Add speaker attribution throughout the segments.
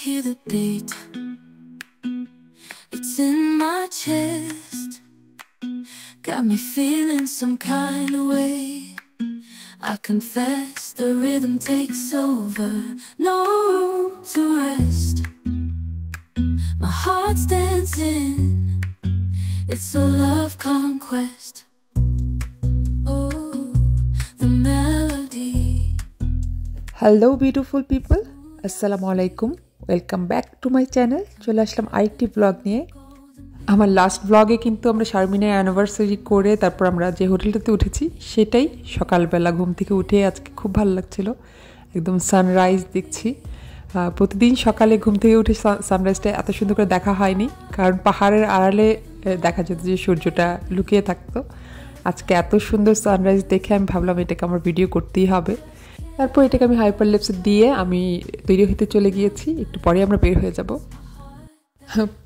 Speaker 1: hear the beat. It's in my chest, got me feeling some kind of way. I confess the rhythm takes over, no room to rest. My heart's dancing, it's a love conquest. Oh, the melody.
Speaker 2: Hello beautiful people, assalamu alaikum. Welcome back to my channel. চলে আসলাম আরেকটি blog নিয়ে। আমার last ব্লগে কিন্তু আমরা শারমিনের anniversary করে তারপর আমরা যে হোটেলটাতে উঠেছি সেটাই সকালবেলা ঘুম থেকে উঠে আজকে খুব ভালো লাগছিল, একদম সানরাইজ দেখছি। প্রতিদিন সকালে ঘুম থেকে উঠে সানরাইজটা এত সুন্দর করে দেখা হয়নি, কারণ পাহাড়ের আড়ালে দেখা যেত যে সূর্যটা লুকিয়ে থাকতো। আজকে এত সুন্দর সানরাইজ দেখে আমি ভাবলাম এটাকে আমার ভিডিও করতেই হবে। তারপর এটাকে আমি হাইপার লেপস দিয়ে আমি তৈরি হতে চলে গিয়েছি, একটু পরে আমরা বের হয়ে যাব।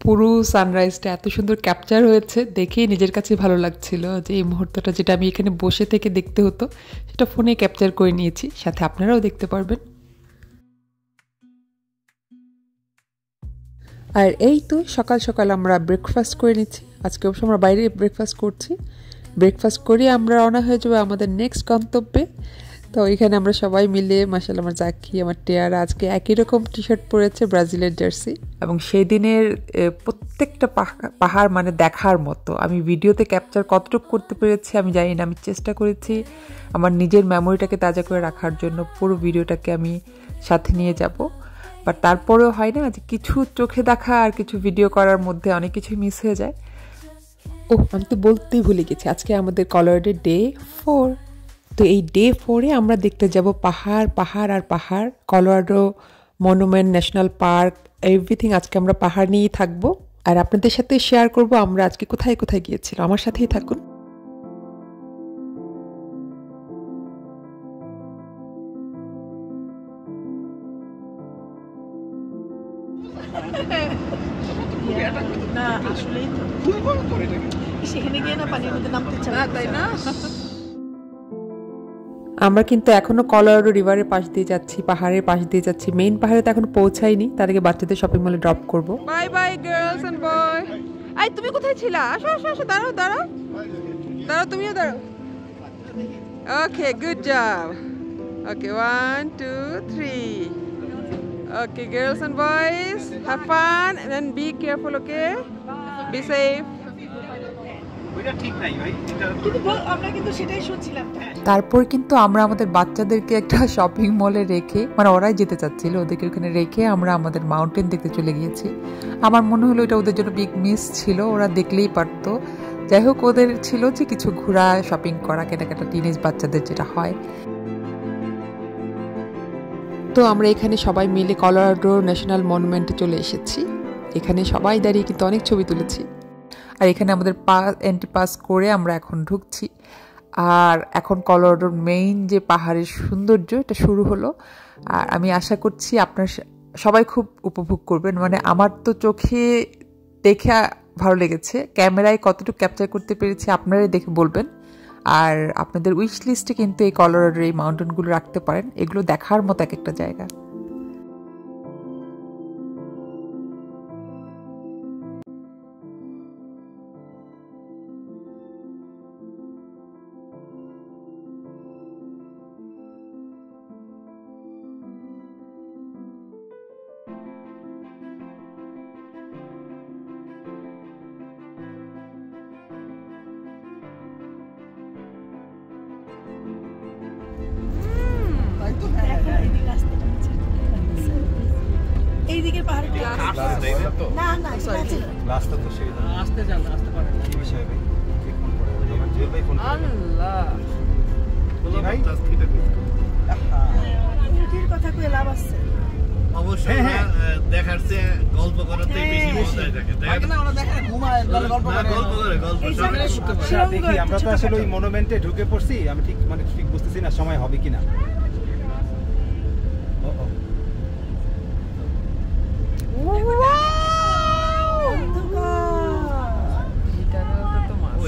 Speaker 2: পুরো সানরাইজটা এত সুন্দর ক্যাপচার হয়েছে, দেখেই নিজের কাছে ভালো লাগছিল যে এই মুহূর্তটা যেটা আমি এখানে বসে থেকে দেখতে হতো সেটা ফোনে ক্যাপচার করে নিয়েছি, সাথে আপনারাও দেখতে পারবেন। আর এই তো সকাল সকাল আমরা ব্রেকফাস্ট করে নিচ্ছি। আজকে অবশ্য আমরা বাইরে ব্রেকফাস্ট করছি। ব্রেকফাস্ট করে আমরা রওনা হয়ে যাবো আমাদের নেক্সট গন্তব্যে। তো এখানে আমরা সবাই মিলে মাশাআল্লাহ, আমার জাকি, আমার টিয়ারা আজকে একই রকম টি শার্ট পরেছে, ব্রাজিলের জার্সি। এবং সেই দিনের প্রত্যেকটা পাহাড় মানে দেখার মতো। আমি ভিডিওতে ক্যাপচার কতটুকু করতে পেরেছি আমি জানি না, আমি চেষ্টা করেছি আমার নিজের মেমোরিটাকে তাজা করে রাখার জন্য, পুরো ভিডিওটাকে আমি সাথে নিয়ে যাব। বাট তারপরেও হয় না যে কিছু চোখে দেখা আর কিছু ভিডিও করার মধ্যে অনেক কিছু মিস হয়ে যায়। ও আমি তো বলতেই ভুলে গেছি, আজকে আমাদের কলোরাডোর ডে 4। তো এই ডে 4-এ আমরা দেখতে যাব পাহাড় পাহাড় আর পাহাড়। Colorado monument, national park, everything. আজকে আমরা পাহাড় নিয়েই থাকবো আর আপনাদের সাথে শেয়ার করব আমরা আজকে কোথায় কোথায় গিয়েছিলাম। আমার সাথেই থাকুন।
Speaker 3: না আসলেই সেখানে গিয়ে না পানির মধ্যে নামতে চাই না, তাই না?
Speaker 2: আমরা কিন্তু এখনো কলোরাডো রিভারের পাশ দিয়ে যাচ্ছি, পাহাড়ের পাশ দিয়ে যাচ্ছি। মেইন পাহাড়ে তো এখনো পৌঁছাইনি, তার আগে বাচ্চাদের শপিং মলে ড্রপ করব।
Speaker 3: Bye bye girls and boy. আই তুমি কোথায় ছিলা? আসো আসো আসো, দাঁড়াও দাঁড়াও দাঁড়াও, তুমিও দাঁড়াও। Okay, good job. Okay, 1 2 3। Okay girls and boys, have fun and be careful. Okay, be safe.
Speaker 2: তারপর কিন্তু আমরা আমাদের বাচ্চাদেরকে একটা শপিং মলে রেখে, মানে ওরাই যেতে চাচ্ছিল, ওদেরকে ওখানে রেখে আমরা আমাদের মাউন্টেন দেখতে চলে গিয়েছি। আমার মনে হলো এটা ওদের জন্য বিগ মিস ছিল, ওরা দেখলেই পারতো। যাই হোক, ওদের ছিল যে কিছু ঘোরা, শপিং করা, কেনাকাটা, টিনেজ বাচ্চাদের যেটা হয়। তো আমরা এখানে সবাই মিলে কলোরাডো ন্যাশনাল মনুমেন্টে চলে এসেছি। এখানে সবাই দাঁড়িয়ে কিন্তু অনেক ছবি তুলেছি। আর এখানে আমাদের এন্ট্রি পাস করে আমরা এখন ঢুকছি। আর এখন কলোরাডোর মেইন যে পাহাড়ের সৌন্দর্য এটা শুরু হলো। আর আমি আশা করছি আপনারা সবাই খুব উপভোগ করবেন। মানে আমার তো চোখে দেখে ভালো লেগেছে, ক্যামেরায় কতটুকু ক্যাপচার করতে পেরেছি আপনারাই দেখে বলবেন। আর আপনাদের উইশ লিস্টে কিন্তু এই কলোরাডোর এই মাউন্টেনগুলো রাখতে পারেন, এগুলো দেখার মতো এক একটা জায়গা।
Speaker 3: এইদিকে পাহাড়ে না না রাস্তা তো সেই আসতে যান, আসতে পারেন কি বিষয় ভাই? ঠিক ফোন করে আমার জেল ভাই ফোন করে। আল্লাহ বলো ভাই মুদির কথা কই লাভ আছে? অবশ্যই দেখার চেয়ে গল্প করাতেই বেশি মজা থাকে, তাই না? ওরা দেখে ঘুমায় গল্প করে দেখি। আমরা তো আসলে ওই মনুমেন্টে ঢুকে পড়ছি, আমি ঠিক বুঝতেছি না সময় হবে কিনা।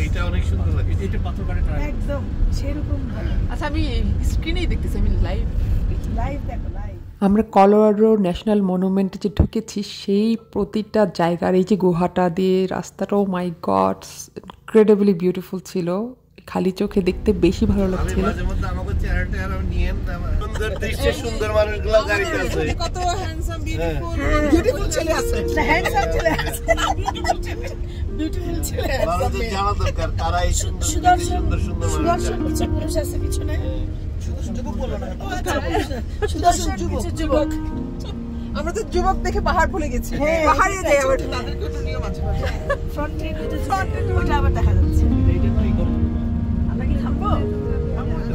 Speaker 3: এটা অনেক সুন্দর লাগে, এটা পাথর কাটা একদম সেরকম। আচ্ছা আমি স্ক্রিনেই দেখতেছি, আমি লাইভ দেখো লাইভ।
Speaker 2: আমরা কলোরাডো ন্যাশনাল মনুমেন্টে যে ঢুকেছি সেই প্রতিটা জায়গার এই যে গুহাটা দিয়ে রাস্তাটাও মাই গড ইনক্রেডিবলি বিউটিফুল ছিল, খালি চোখে দেখতে বেশি ভালো লাগছিল।
Speaker 3: আমরা তো যুবক দেখে পাহাড় ভুলে গেছি, পাহাড়ে যাই আবার তাদেরকে একটু নিয়ম আছে ফ্রন্ট ওটা আবার দেখা যাচ্ছে। আমরা কি থামবো?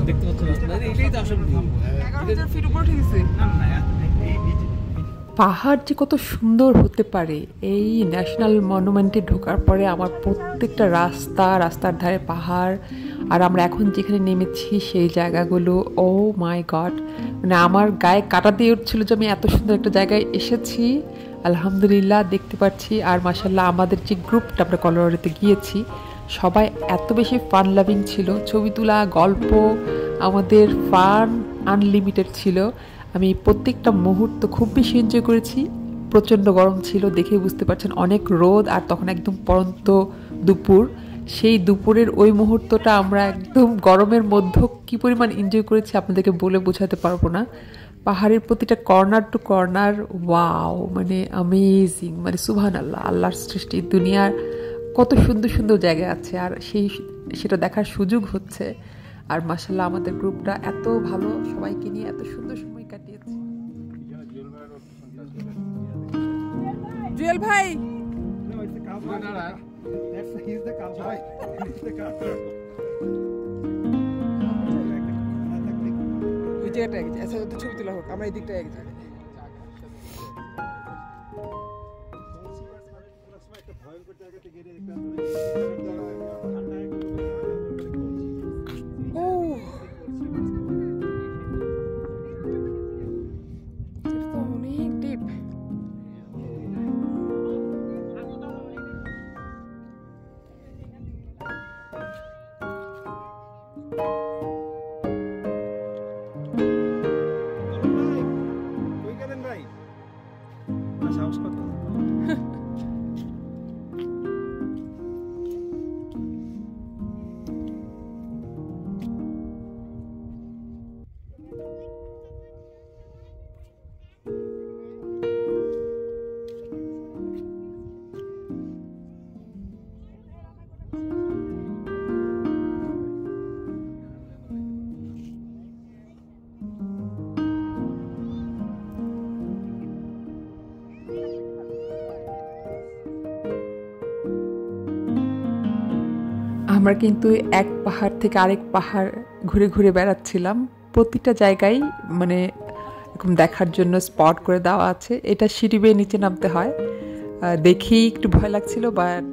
Speaker 3: দেখতে পাচ্ছ না, এইটাই তো আসল 11,000 ফিট উপরে উঠে গেছে।
Speaker 2: পাহাড় যে কত সুন্দর হতে পারে, এই ন্যাশনাল মনুমেন্টে ঢোকার পরে আমার প্রত্যেকটা রাস্তার ধারে পাহাড়, আর আমরা এখন যেখানে নেমেছি সেই জায়গাগুলো ও মাই গড, মানে আমার গায়ে কাটা দিয়ে উঠছিল যে আমি এত সুন্দর একটা জায়গায় এসেছি। আলহামদুলিল্লাহ দেখতে পাচ্ছি। আর মাশাআল্লাহ আমাদের যে গ্রুপটা আমরা কলোরাডোতে গিয়েছি সবাই এত বেশি ফান লাভিং ছিল, ছবি তোলা, গল্প, আমাদের ফান আনলিমিটেড ছিল। আমি প্রত্যেকটা মুহূর্ত খুব বেশি এনজয় করেছি। প্রচণ্ড গরম ছিল, দেখে বুঝতে পারছেন, অনেক রোদ, আর তখন একদম পরন্ত দুপুর। সেই দুপুরের ওই মুহূর্তটা আমরা একদম গরমের মধ্যে কী পরিমাণ এনজয় করেছি আপনাদেরকে বলে বোঝাতে পারবো না। পাহাড়ের প্রতিটা কর্নার টু কর্নার ওয়াও, মানে অ্যামেজিং, মানে সুবহানাল্লাহ, আল্লাহর সৃষ্টি। দুনিয়ার কত সুন্দর সুন্দর জায়গা আছে, আর সেটা দেখার সুযোগ হচ্ছে। আর মাশাআল্লাহ আমাদের গ্রুপটা এত ভালো, সবাইকে নিয়ে এত সুন্দর সময় কাটিয়েছে।
Speaker 3: জুয়েল ভাই, ওই জায়গাটা এক আচ্ছা তো ছবি তোলা হোক, আমরা এই দিকটা এক জায়গায়। অনেক ডিপ।
Speaker 2: আমরা কিন্তু এক পাহাড় থেকে আরেক পাহাড় ঘুরে ঘুরে বেড়াচ্ছিলাম। প্রতিটা জায়গায় মানে এরকম দেখার জন্য স্পট করে দেওয়া আছে। এটা সিঁড়ি বেয়ে নিচে নামতে হয়, দেখেই একটু ভয় লাগছিল, বাট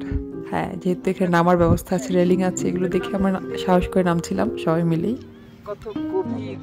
Speaker 2: হ্যাঁ যেহেতু এখানে নামার ব্যবস্থা আছে, রেলিং আছে, এগুলো দেখে আমরা সাহস করে নামছিলাম সবাই মিলেই।
Speaker 3: কত গভীর।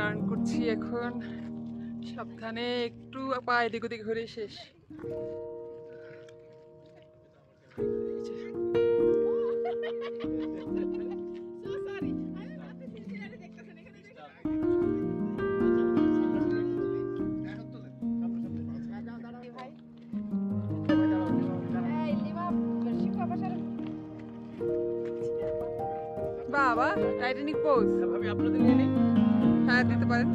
Speaker 3: টার্ন করছি এখন, সাবধানে, একটু পা এদিক ওদিক ঘুরে শেষ। বাবা টাইটানিক পোজ ভাবি আপনাদের নিয়ে নেই? হ্যাঁ দিতে পারেন।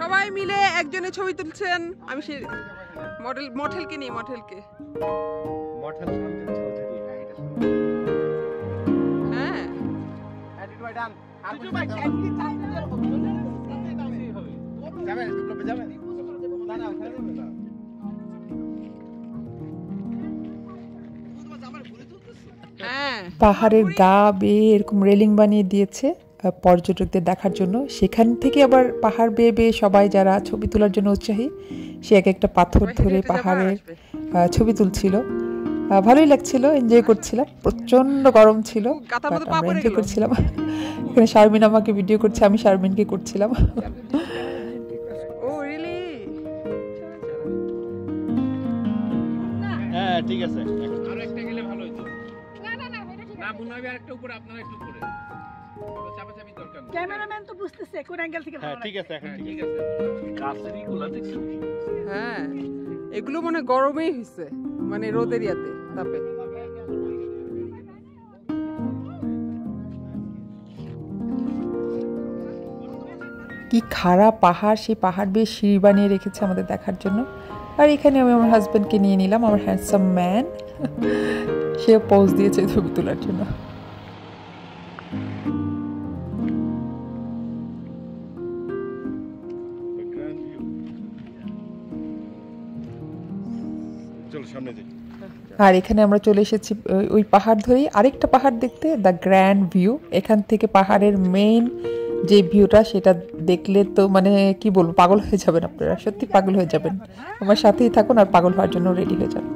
Speaker 3: সবাই মিলে একজনের ছবি তুলছেন। আমি সেই মডেলকে নিই, মডেলকে। হ্যাঁ
Speaker 2: পাহাড়ের গা বেয়ে এরকম রেলিং বানিয়ে দিয়েছে পর্যটকদের দেখার জন্য। সেখান থেকে আবার পাহাড় বেয়ে বেয়ে সবাই যারা ছবি তোলার জন্য উৎসাহী, সে এক একটা পাথর ধরে পাহাড়ের ছবি তুলছিল। ভালোই লাগছিল, এনজয় করছিলাম। প্রচন্ড গরম ছিল, আমরা এনজয় করছিলাম। এখানে শারমিন আমাকে ভিডিও করছে, আমি শারমিনকে করছিলাম।
Speaker 4: হ্যাঁ ঠিক আছে,
Speaker 5: আর একটা গেলে ভালো হতো। না মনে হবে আরেকটা উপরে, আপনারা একটু উপরে চাপাচাপি দরকার নেই।
Speaker 6: ক্যামেরাম্যান তো বুঝতেছে কোন অ্যাঙ্গেল থেকে ভালো।
Speaker 4: হ্যাঁ ঠিক আছে, এখন
Speaker 5: ঠিক আছে। কাছেরই গুলা দেখছেন?
Speaker 3: হ্যাঁ, এগুলো মানে গরমেই হইছে, মানে রোদের ইয়াতে তাপে।
Speaker 2: কি খারাপ পাহাড়, সেই পাহাড় বেয়ে সিঁড়ি বানিয়ে রেখেছে আমাদের দেখার জন্য। আর এখানে আমি আমার হাজব্যান্ডকে নিয়ে নিলাম, আমার হ্যান্ডসাম ম্যান। সেও পোজ দিয়েছে ছবি তোলার জন্য। আর এখানে আমরা চলে এসেছি ওই পাহাড় ধরেই আরেকটা পাহাড় দেখতে, দ্য গ্র্যান্ড ভিউ। এখান থেকে পাহাড়ের মেইন যে ভিউটা, সেটা দেখলে তো মানে কি বলবো, পাগল হয়ে যাবেন আপনারা, সত্যি পাগল হয়ে যাবেন। আমার সাথেই থাকুন আর পাগল হওয়ার জন্য রেডি হয়ে যান।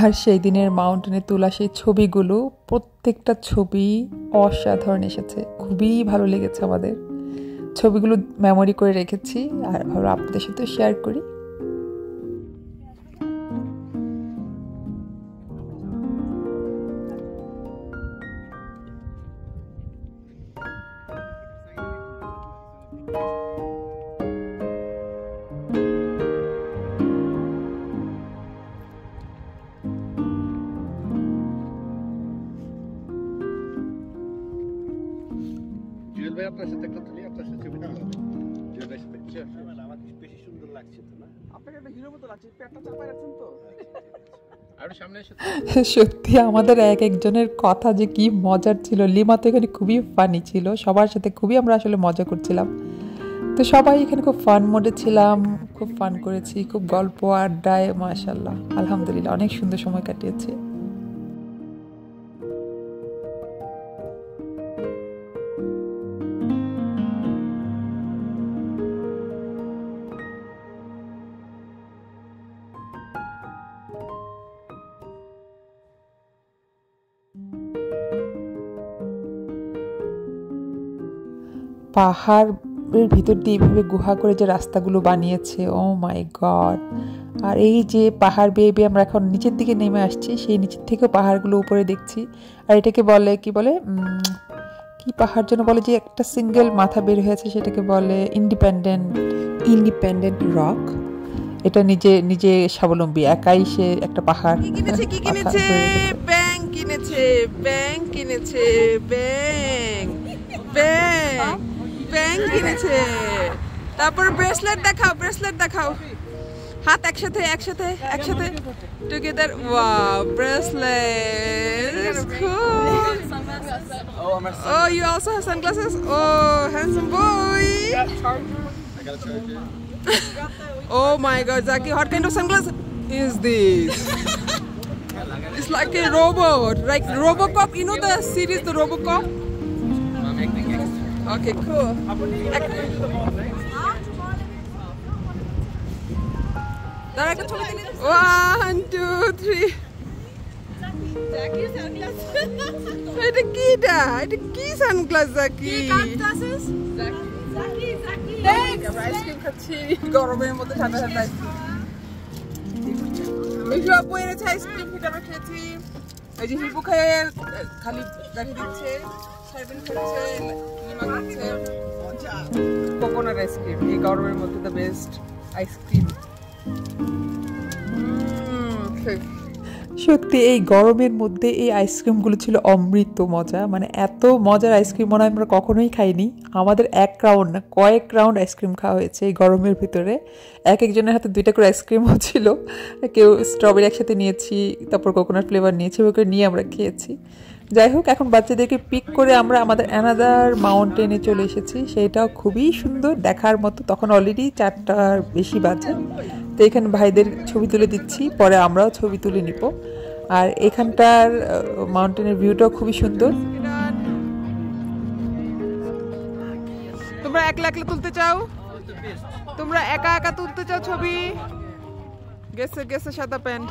Speaker 2: আর সেই দিনের মাউন্টেনে তোলা সেই ছবিগুলো, প্রত্যেকটা ছবি অসাধারণ এসেছে, খুবই ভালো লেগেছে আমাদের। ছবিগুলো মেমোরি করে রেখেছি আর ভালো আপনাদের সাথে শেয়ার করি।
Speaker 4: আপনার সাথে একটা তুলি, আপনার সাথে ছবি তুলি। আমার বেশি সুন্দর লাগছে তো না?
Speaker 3: আপনাকে একটা হিরো মতো লাগছে, পেটটা চাপায় রাখছেন তো।
Speaker 5: আর সামনে এসে
Speaker 2: সত্যি আমাদের এক একজনের কথা যে কি মজার ছিল। লিমা তো এখানে খুবই ফানি ছিল, সবার সাথে খুবই আমরা আসলে মজা করছিলাম। তো সবাই এখানে খুব ফান মোডে ছিলাম, খুব ফান করেছি, খুব গল্প আড্ডায়, মাশাআল্লাহ আলহামদুলিল্লাহ অনেক সুন্দর সময় কাটিয়েছি। পাহাড়ের ভিতর দিয়ে এইভাবে গুহা করে যে রাস্তাগুলো বানিয়েছে, ও মাই গড। আর এই যে পাহাড় বেয়ে বেয়ে আমরা এখন নিচের দিকে নেমে আসছি, সেই নিচের থেকেও পাহাড়গুলো উপরে দেখছি। আর এটাকে বলে কি বলে, কি পাহাড় যেন বলে, যে একটা সিঙ্গেল মাথা বের হয়েছে, সেটাকে বলে ইন্ডিপেন্ডেন্ট রক। এটা নিজে নিজে স্বাবলম্বী, একাই সে একটা পাহাড়।
Speaker 3: কি কিনেছে? ব্যাং কিনেছে, ব্যাং কিনেছে, ব্যাং কিনেছে। তারপর ব্রেসলেট দেখাও, ব্রেসলেট দেখাও। হাত একসাথে একসাথে একসাথে together. Wow, bracelet, cool. Oh, you also have sunglasses? Oh, handsome boy. Oh my god, Zaki, what kind of sunglasses is this? It's like a robot, like Robocop. You know the series, the Robocop? Okay, cool. 1, 2, 3. এটা কিটা? এটা কি sunglass Zaki? Ice cream খাচ্ছি গরমের মধ্যে, ঠান্ডা ঠান্ডা ice cream. এই সব বই এনেছে আইসক্রিম, সেটা আমরা খেয়েছি। এই যে হিপু খায় খালি দেখে দিচ্ছে, সাইবেন খাচ্ছে, লিমা খাচ্ছে কোকোনাট আইসক্রিম। এই গরমের মধ্যে দ্য বেস্ট আইসক্রিম।
Speaker 2: সত্যি এই গরমের মধ্যে এই আইসক্রিমগুলো ছিল অমৃত মজা, মানে এত মজার আইসক্রিম মনে হয় আমরা কখনোই খাইনি। আমাদের এক রাউন্ড না কয়েক রাউন্ড আইসক্রিম খাওয়া হয়েছে এই গরমের ভিতরে। এক একজনের হাতে 2টা করে আইসক্রিমও ছিল, কেউ স্ট্রবেরি একসাথে নিয়েছি, তারপর কোকোনাট ফ্লেভার নিয়েছি, ওকে নিয়ে আমরা খেয়েছি। যাই হোক, এখন বাচ্চাদেরকে পিক করে আমরা আমাদের অ্যানাদার মাউন্টেনে চলে এসেছি, সেইটাও খুবই সুন্দর দেখার মতো। তখন অলরেডি 4টার বেশি বাজে। তো এখানে ভাইদের ছবি তুলে দিচ্ছি, পরে আমরাও ছবি তুলে নিব। আর এখানটার মাউন্টেনের ভিউটাও খুবই সুন্দর।
Speaker 3: তোমরা একলা একলা তুলতে চাও, তোমরা একা একা তুলতে চাও ছবি? গেছে গেছে সাদা প্যান্ট।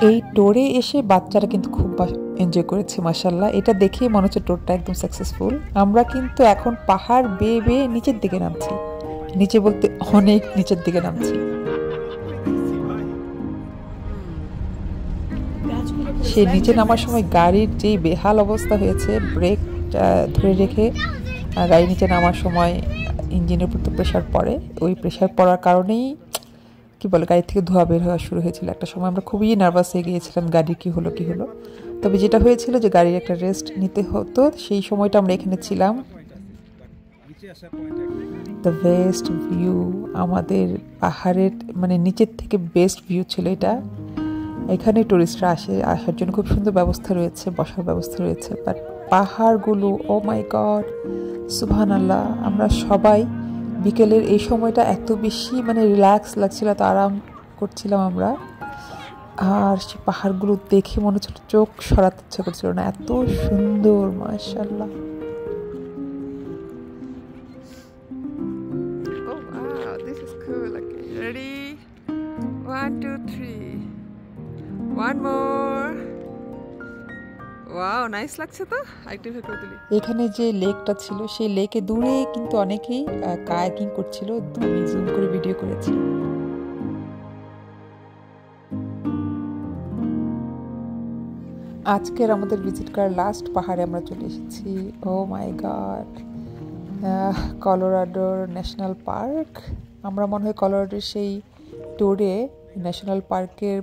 Speaker 2: এই টোরে এসে বাচ্চারা কিন্তু খুব এনজয় করেছে মাশাআল্লাহ। এটা দেখে মনে হচ্ছে টোরটা একদম সাকসেসফুল। আমরা কিন্তু এখন পাহাড় বেয়ে বেয়ে নিচের দিকে নামছি, নিচে বলতে অনেক নিচের দিকে নামছি। সেই নিচে নামার সময় গাড়ির যেই বেহাল অবস্থা হয়েছে, ব্রেক ধরে রেখে গাড়ি নিচে নামার সময় ইঞ্জিনের উপর তো প্রেশার পড়ে, ওই প্রেশার পড়ার কারণেই কি বলে গাড়ি থেকে ধোঁয়া বের হওয়া শুরু হয়েছিল। একটা সময় আমরা খুবই নার্ভাস হয়ে গিয়েছিলাম গাড়ির কি হলো। তবে যেটা হয়েছিল যে গাড়ির একটা রেস্ট নিতে হতো, সেই সময়টা আমরা এখানে ছিলাম। দ্য বেস্ট ভিউ, আমাদের পাহাড়ের মানে নিচের থেকে বেস্ট ভিউ ছিল এটা। এখানে টুরিস্টরা আসার জন্য খুব সুন্দর ব্যবস্থা রয়েছে, বসার ব্যবস্থা রয়েছে। বাট পাহাড়গুলো, ও মাই গড, সুবহানাল্লাহ। আমরা সবাই বিকেলের এই সময়টা এত বেশি মানে রিল্যাক্স লাগছিল, এত আরাম করছিলাম আমরা। আর সে পাহাড়গুলো দেখে মনে হচ্ছিল চোখ সরাতে ইচ্ছা করছিল না, এত সুন্দর মাশাআল্লাহ। এখানে যে লেকটা ছিল, সেই লেকে দূরে কিন্তু অনেকেই কায়াকিং করছিল, আমি জুম করে ভিডিও করেছি। আজকের আমাদের ভিজিট করার লাস্ট পাহাড়ে আমরা চলে এসেছি। ও মাই গড, কলোরাডোর ন্যাশনাল পার্ক। আমরা মনে হয় কলোরাডোর সেই ট্যুরে ন্যাশনাল পার্কের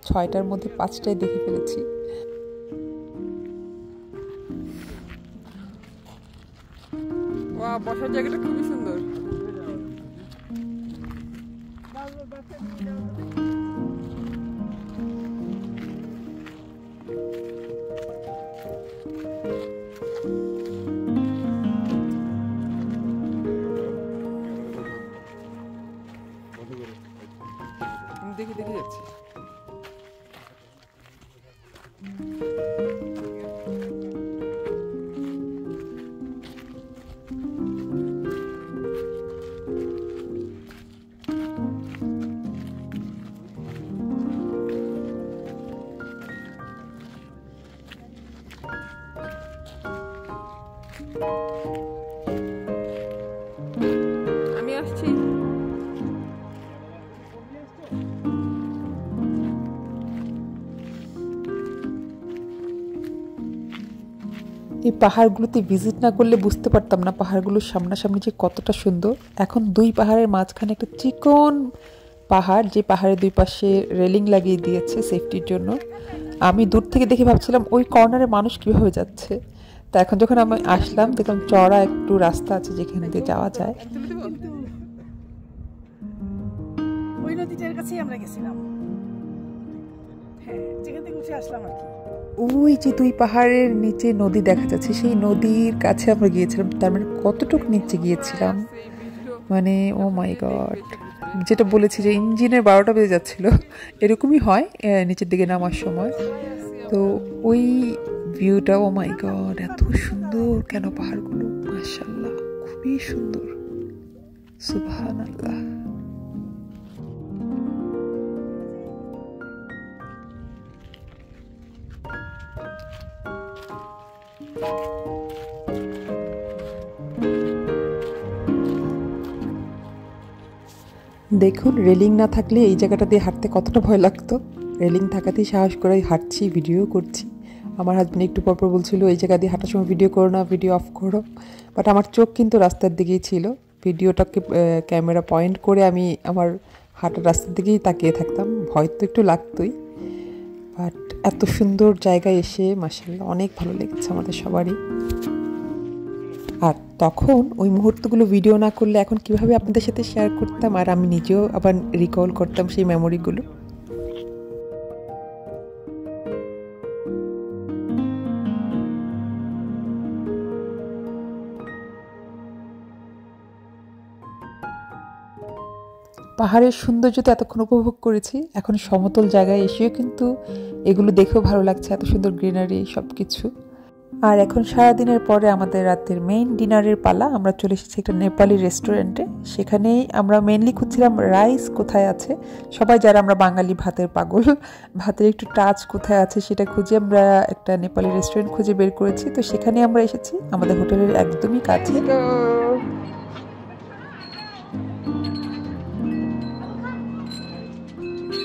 Speaker 2: 6টার মধ্যে 5টাই দেখে ফেলেছি।
Speaker 3: বসার জায়গাটা খুবই সুন্দর। দেখে দেখে যাচ্ছি। আমি আসছি।
Speaker 2: এই পাহাড়গুলোতে ভিজিট না করলে বুঝতে পারতাম না পাহাড়গুলোর সামনাসামনি যে কতটা সুন্দর। এখন 2 পাহাড়ের মাঝখানে একটা চিকন পাহাড়, যে পাহাড়ের 2 পাশে রেলিং লাগিয়ে দিয়েছে সেফটির জন্য। আমি দূর থেকে দেখে ভাবছিলাম ওই কর্নারে মানুষ কীভাবে যাচ্ছে। তা এখন যখন আমি আসলাম দেখলাম চড়া একটু রাস্তা আছে যেখান দিয়ে যাওয়া যায়।
Speaker 6: ওই নদীটার কাছেই আমরা গেছিলাম, হ্যাঁ, যেখান থেকে উঠে আসলাম আর কি।
Speaker 2: ওই যে 2 পাহাড়ের নিচে নদী দেখা যাচ্ছে, সেই নদীর কাছে আমরা গিয়েছিলাম। তার মানে কতটুকু নিচে গিয়েছিলাম, মানে ও মাই গড। যেটা বলেছি যে ইঞ্জিনের 12টা বেজে যাচ্ছিল, এরকমই হয় নিচের দিকে নামার সময়। তো ওই ভিউটা, ও মাই গড, এত সুন্দর কেন পাহাড়গুলো, মাশাআল্লাহ, খুবই সুন্দর, সুবহানাল্লাহ। দেখুন, রেলিং না থাকলে এই জায়গাটা দিয়ে হাঁটতে কতটা ভয় লাগতো। রেলিং থাকাতেই সাহস করে হাঁটছি, ভিডিও করছি। আমার হাজব্যান্ড একটু পরপর বলছিল এই জায়গা দিয়ে হাঁটার সময় ভিডিও করো না, ভিডিও অফ করো, বাট আমার চোখ কিন্তু রাস্তার দিকেই ছিল। ভিডিওটাকে ক্যামেরা পয়েন্ট করে আমি আমার হাঁটার রাস্তার দিকেই তাকিয়ে থাকতাম। ভয় তো একটু লাগতোই, বাট এত সুন্দর জায়গায় এসে মাশাআল্লাহ অনেক ভালো লেগেছে আমাদের সবারই। আর তখন ওই মুহূর্তগুলো ভিডিও না করলে এখন কিভাবে আপনাদের সাথে শেয়ার করতাম, আর আমি নিজেও আবার রিকল করতাম সেই মেমোরিগুলো। পাহাড়ের সৌন্দর্য তো এতক্ষণ উপভোগ করেছি, এখন সমতল জায়গায় এসেও কিন্তু এগুলো দেখেও ভালো লাগছে, এত সুন্দর গ্রিনারি সব কিছু। আর এখন সারাদিনের পরে আমাদের রাতের মেইন ডিনারের পালা। আমরা চলে এসেছি একটা নেপালি রেস্টুরেন্টে। সেখানেই আমরা মেইনলি খুঁজছিলাম রাইস কোথায় আছে। সবাই যারা আমরা বাঙালি ভাতের পাগল, ভাতের একটু টাচ কোথায় আছে সেটা খুঁজে আমরা একটা নেপালি রেস্টুরেন্ট খুঁজে বের করেছি। তো সেখানে আমরা এসেছি, আমাদের হোটেলের একদমই কাছে।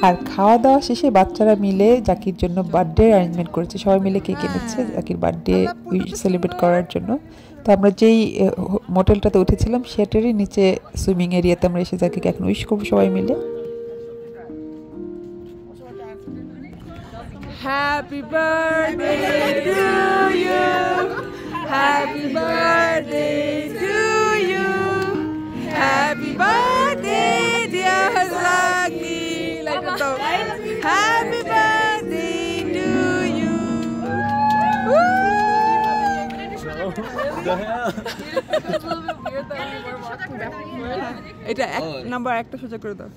Speaker 2: আর খাওয়া দাওয়া শেষে বাচ্চারা মিলে জাকির জন্য বার্থডে অ্যারেঞ্জমেন্ট করেছে, সবাই মিলে কেক এনেছে জাকির বার্থডে সেলিব্রেট করার জন্য। তো আমরা যেই মোটেলটাতে উঠেছিলাম সেটারই নিচে সুইমিং এরিয়াতে আমরা এসে জাকিরকে এখন উইশ করবো সবাই মিলে।
Speaker 3: Happy birthday to you, happy birthday to you, happy birthday dear Zakir. Happy birthday to you. এটা এক নাম্বার একটা সোজা করে দাও।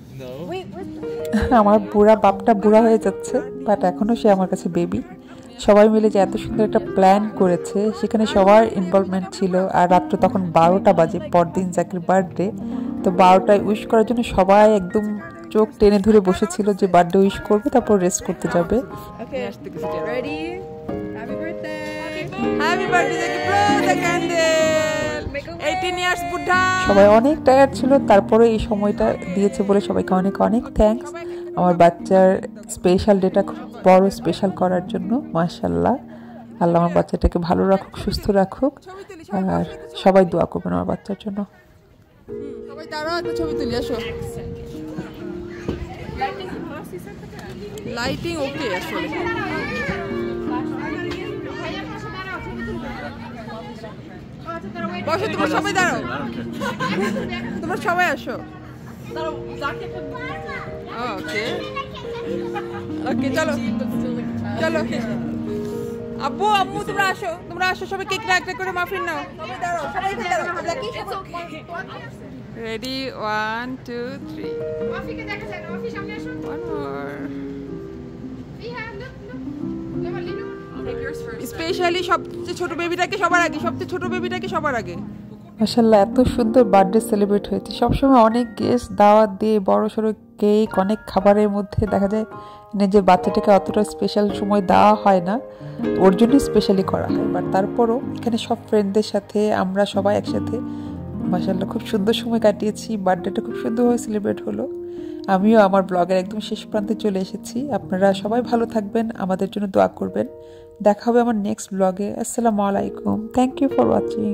Speaker 2: আমার বুড়া বাপটা বুড়া হয়ে যাচ্ছে, বাট এখনো সে আমার কাছে বেবি। সবাই মিলে যে এত সুন্দর একটা প্ল্যান করেছে, সেখানে সবার ইনভলভমেন্ট ছিল। আর রাত্র তখন 12টা বাজে, পরদিন জাকির বার্থডে। তো 12টায় উইশ করার জন্য সবাই একদম চোখ টেনে ধরে বসেছিল যে বার্থডে উইশ করবে, তারপর রেস্ট করতে যাবে।
Speaker 3: Ready? Happy birthday. Happy birthday Zakir, blow the candle. 18 years Buddha.
Speaker 2: সবাই অনেক টায়ার্ড ছিল, তারপরে এই সময়টা দিয়েছে বলে সবাইকে অনেক অনেক থ্যাঙ্কস। আমার বাচ্চার স্পেশাল ডেটা খুব বড় স্পেশাল করার জন্য। মাশাআল্লাহ, আল্লাহ আমার বাচ্চাটাকে ভালো রাখুক, সুস্থ রাখুক, আর সবাই দোয়া করবেন আমার বাচ্চার জন্য।
Speaker 3: সবাই দাঁড়াও, একটা ছবি তুলি, আসো। লাইটিং ওকে আসলে। বসো, তোমরা সবাই দাঁড়াও, তোমরা সবাই আসো। ওকে ওকে, চলো চলো। আব্বু আম্মু তোমরা আসো, তোমরা আসো, সবাই কেকটা একটা করে মাফিন নাও। সবাই দাঁড়াও, সবাই দাঁড়াও। রেডি, 1 2 3।
Speaker 7: মাফিকে দেখা যায় না, মাফি সামনে আসো।
Speaker 3: One more. স্পেশালি সবচেয়ে ছোট বেবিটাকে সবার আগে, সবচেয়ে ছোট বেবিটাকে সবার আগে।
Speaker 2: মাশাআল্লাহ, এত সুন্দর বার্থডে সেলিব্রেট হয়েছে। সবসময় অনেক গেস্ট দাওয়াত দিয়ে বড় সড়ো কেক, অনেক খাবারের মধ্যে দেখা যায় নিজের বাচ্চাটাকে অতটা স্পেশাল সময় দেওয়া হয় না, ওর জন্য স্পেশালি করা হয়। বাট তারপরও এখানে সব ফ্রেন্ডদের সাথে আমরা সবাই একসাথে মাশাআল্লাহ খুব সুন্দর সময় কাটিয়েছি। বার্থডেটা খুব সুন্দরভাবে সেলিব্রেট হলো। আমিও আমার ব্লগের একদম শেষ প্রান্তে চলে এসেছি। আপনারা সবাই ভালো থাকবেন, আমাদের জন্য দোয়া করবেন। দেখা হবে আমার নেক্সট ব্লগে। আসসালামু আলাইকুম, থ্যাংক ইউ ফর ওয়াচিং।